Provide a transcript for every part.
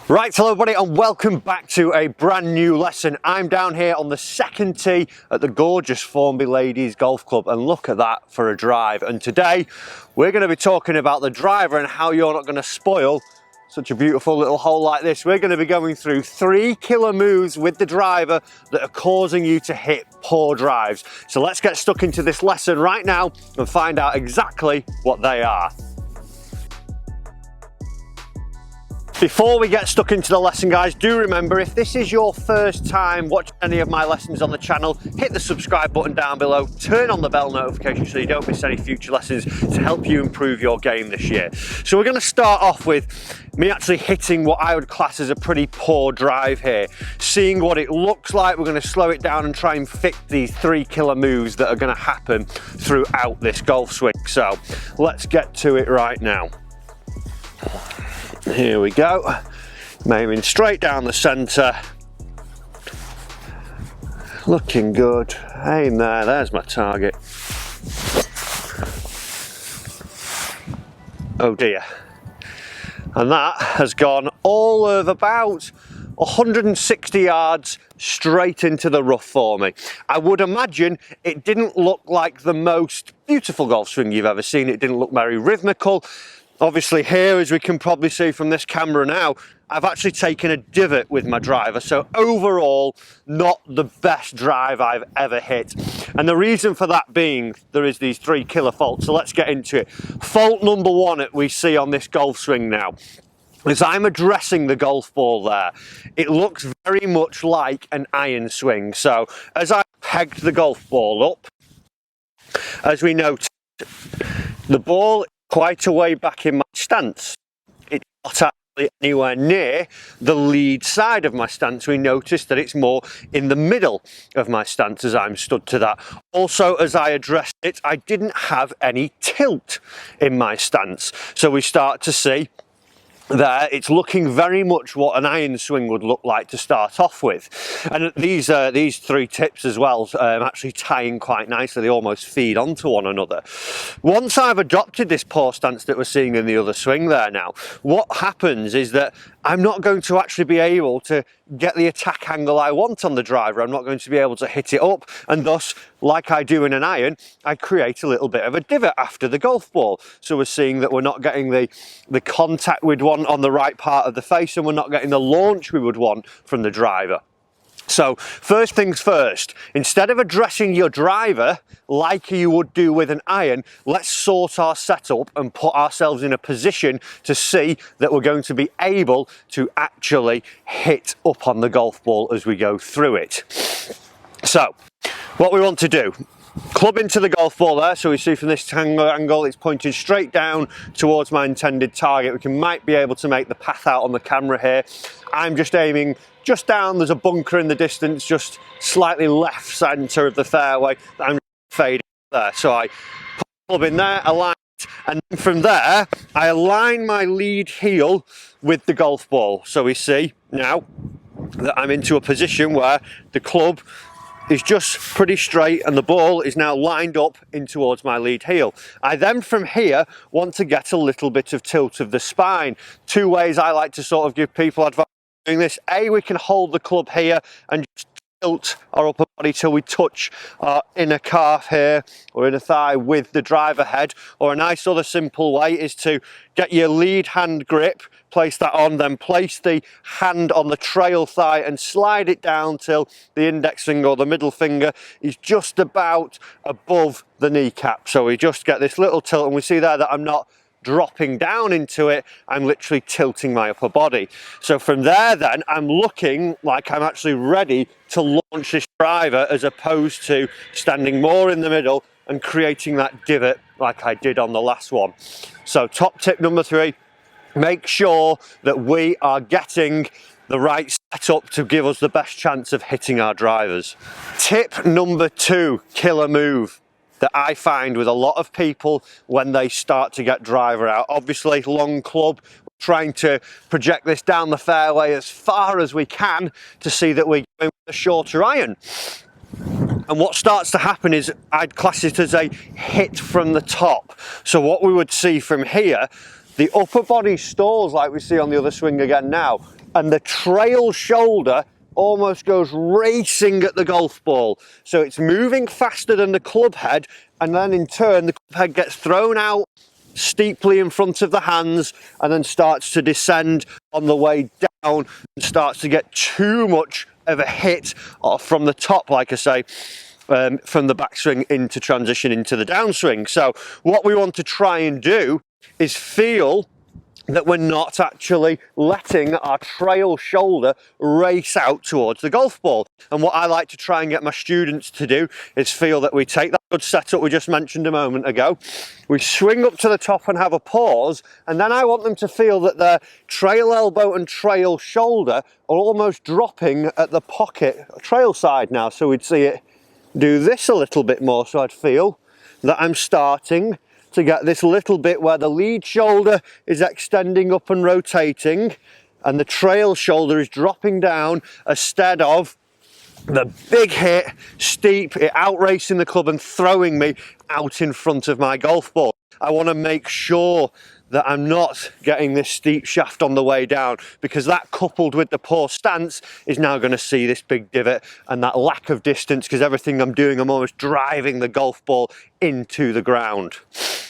Right, hello everybody and welcome back to a brand new lesson. I'm down here on the second tee at the gorgeous Formby Ladies Golf Club, and look at that for a drive. And today we're going to be talking about the driver and how you're not going to spoil such a beautiful little hole like this. We're going to be going through 3 killer moves with the driver that are causing you to hit poor drives. So let's get stuck into this lesson right now and find out exactly what they are. Before we get stuck into the lesson, guys, do remember, if this is your first time watching any of my lessons on the channel, hit the subscribe button down below, turn on the bell notification so you don't miss any future lessons to help you improve your game this year. So we're going to start off with me actually hitting what I would class as a pretty poor drive here, seeing what it looks like. We're going to slow it down and try and fix these 3 killer moves that are going to happen throughout this golf swing. So let's get to it right now. Here we go, aiming straight down the centre, looking good, aim there, there's my target. Oh dear, and that has gone all of about 160 yards straight into the rough for me. I would imagine it didn't look like the most beautiful golf swing you've ever seen. It didn't look very rhythmical. Obviously here, as we can probably see from this camera now, I've actually taken a divot with my driver, so overall not the best drive I've ever hit. And the reason for that being, there is these 3 killer faults, so let's get into it. Fault number 1 that we see on this golf swing now, as I'm addressing the golf ball there, it looks very much like an iron swing. So as I pegged the golf ball up, as we noticed, the ball quite a way back in my stance. It's not actually anywhere near the lead side of my stance. We noticed that it's more in the middle of my stance as I'm stood to that. Also, as I addressed it, I didn't have any tilt in my stance. So we start to see there, it's looking very much what an iron swing would look like to start off with. And these 3 tips as well actually tie in quite nicely. They almost feed onto one another. Once I've adopted this poor stance that we're seeing in the other swing there now, what happens is that I'm not going to actually be able to get the attack angle I want on the driver. I'm not going to be able to hit it up, and thus, like I do in an iron, I create a little bit of a divot after the golf ball. So we're seeing that we're not getting the contact we'd want on the right part of the face, and we're not getting the launch we would want from the driver. So first things first, instead of addressing your driver like you would do with an iron, let's sort our setup and put ourselves in a position to see that we're going to be able to actually hit up on the golf ball as we go through it. So what we want to do, club into the golf ball there, so we see from this angle it's pointing straight down towards my intended target. We might be able to make the path out on the camera here. I'm just aiming just down, there's a bunker in the distance, just slightly left centre of the fairway. I'm fading there, so I put the club in there, align it, and from there I align my lead heel with the golf ball. So we see now that I'm into a position where the club is just pretty straight and the ball is now lined up in towards my lead heel. I then from here want to get a little bit of tilt of the spine. 2 ways I like to sort of give people advice doing this. A, we can hold the club here and just tilt our upper body till we touch our inner calf here or inner thigh with the driver head. Or a nice other simple way is to get your lead hand grip, place that on, then place the hand on the trail thigh and slide it down till the index finger or the middle finger is just about above the kneecap. So we just get this little tilt, and we see there that I'm not dropping down into it, I'm literally tilting my upper body. So from there then, I'm looking like I'm actually ready to launch this driver, as opposed to standing more in the middle and creating that divot like I did on the last one. So top tip number 3, make sure that we are getting the right setup to give us the best chance of hitting our drivers. Tip number 2, killer move that I find with a lot of people when they start to get driver out. Obviously, long club, trying to project this down the fairway as far as we can to see that we're going with a shorter iron. And what starts to happen is, I'd class it as a hit from the top. So what we would see from here, the upper body stalls like we see on the other swing again now, and the trail shoulder almost goes racing at the golf ball. So it's moving faster than the club head, and then in turn the club head gets thrown out steeply in front of the hands and then starts to descend on the way down and starts to get too much of a hit from the top, like I say, from the backswing into transition into the downswing. So what we want to try and do is feel that we're not actually letting our trail shoulder race out towards the golf ball. And what I like to try and get my students to do is feel that we take that good setup we just mentioned a moment ago, we swing up to the top and have a pause, and then I want them to feel that their trail elbow and trail shoulder are almost dropping at the pocket trail side now. So we'd see it do this a little bit more, so I'd feel that I'm starting to get this little bit where the lead shoulder is extending up and rotating and the trail shoulder is dropping down, instead of the big hit, steep, it outracing the club and throwing me out in front of my golf ball. I want to make sure that I'm not getting this steep shaft on the way down, because that, coupled with the poor stance, is now going to see this big divot and that lack of distance, because everything I'm doing, I'm almost driving the golf ball into the ground.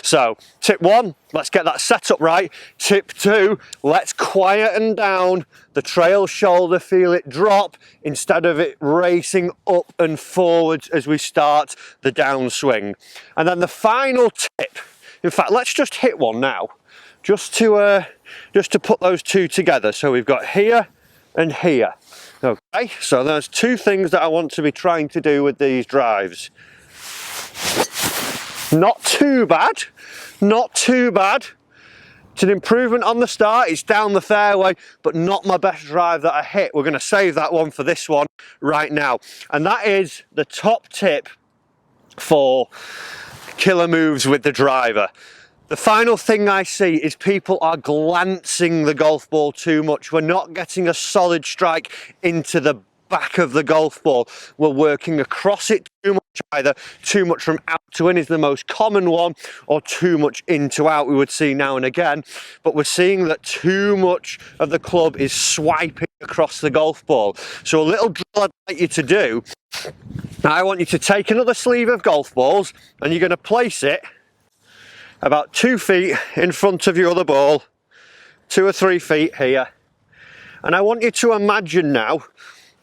So tip one, let's get that set up right. Tip two, let's quieten down the trail shoulder, feel it drop instead of it racing up and forwards as we start the downswing. And then the final tip, in fact, let's just hit one now, just to put those two together. So we've got here and here. Okay, so there's two things that I want to be trying to do with these drives. Not too bad, not too bad. It's an improvement on the start, it's down the fairway, but not my best drive that I hit. We're going to save that one for this one right now. And that is the top tip for killer moves with the driver. The final thing I see is people are glancing the golf ball too much. We're not getting a solid strike into the back of the golf ball. We're working across it too much, either too much from out to in is the most common one, or too much in to out we would see now and again. But we're seeing that too much of the club is swiping across the golf ball. So a little drill I'd like you to do, I want you to take another sleeve of golf balls and you're going to place it about 2 feet in front of your other ball, 2 or 3 feet here. And I want you to imagine now,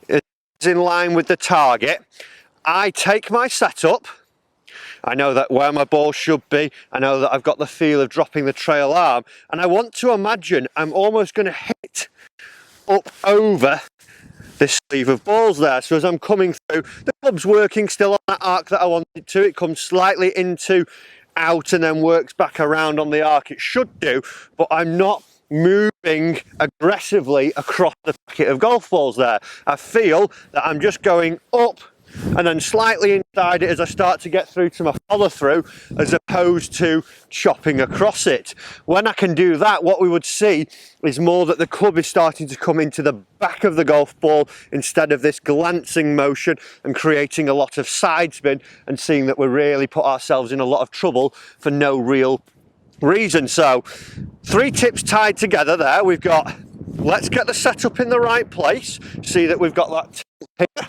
it's in line with the target. I take my setup, I know that where my ball should be, I know that I've got the feel of dropping the trail arm, and I want to imagine I'm almost going to hit up over this sleeve of balls there. So as I'm coming through, the club's working still on that arc that I want it to. It comes slightly into out and then works back around on the arc it should do, but I'm not moving aggressively across the packet of golf balls there. I feel that I'm just going up and then slightly inside it as I start to get through to my follow through, as opposed to chopping across it. When I can do that, what we would see is more that the club is starting to come into the back of the golf ball instead of this glancing motion and creating a lot of side spin, and seeing that we really put ourselves in a lot of trouble for no real reason. So 3 tips tied together there. We've got, let's get the setup in the right place, see that we've got that here.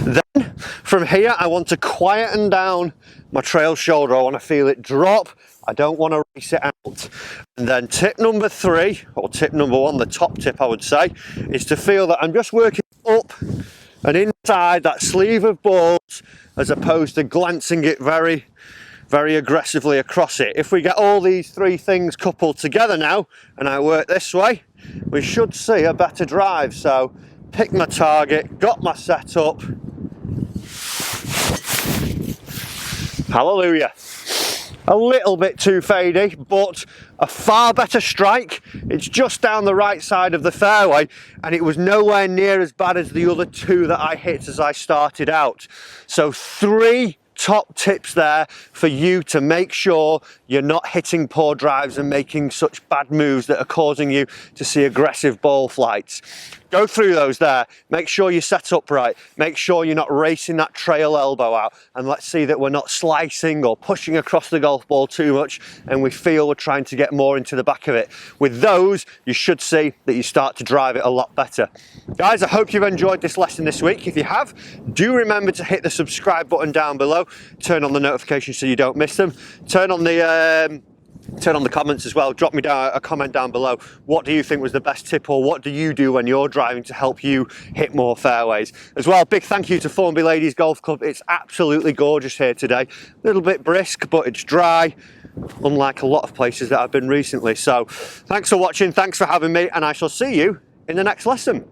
Then from here I want to quieten down my trail shoulder. I want to feel it drop, I don't want to race it out. And then tip number 3, or tip number 1, the top tip I would say, is to feel that I'm just working up and inside that sleeve of balls, as opposed to glancing it very aggressively across it. If we get all these 3 things coupled together now, and I work this way, we should see a better drive. So pick my target, got my setup. Hallelujah. A little bit too fadey, but a far better strike. It's just down the right side of the fairway, and it was nowhere near as bad as the other 2 that I hit as I started out. So 3 top tips there for you to make sure you're not hitting poor drives and making such bad moves that are causing you to see aggressive ball flights. Go through those there, make sure you set up right, make sure you're not racing that trail elbow out, and let's see that we're not slicing or pushing across the golf ball too much and we feel we're trying to get more into the back of it. With those, you should see that you start to drive it a lot better. Guys, I hope you've enjoyed this lesson this week. If you have, do remember to hit the subscribe button down below, turn on the notifications so you don't miss them, turn on the comments as well. Drop me down a comment down below. What do you think was the best tip, or what do you do when you're driving to help you hit more fairways? As well, big thank you to Formby Ladies Golf Club. It's absolutely gorgeous here today. A little bit brisk, but it's dry, unlike a lot of places that I've been recently. So thanks for watching, thanks for having me, and I shall see you in the next lesson.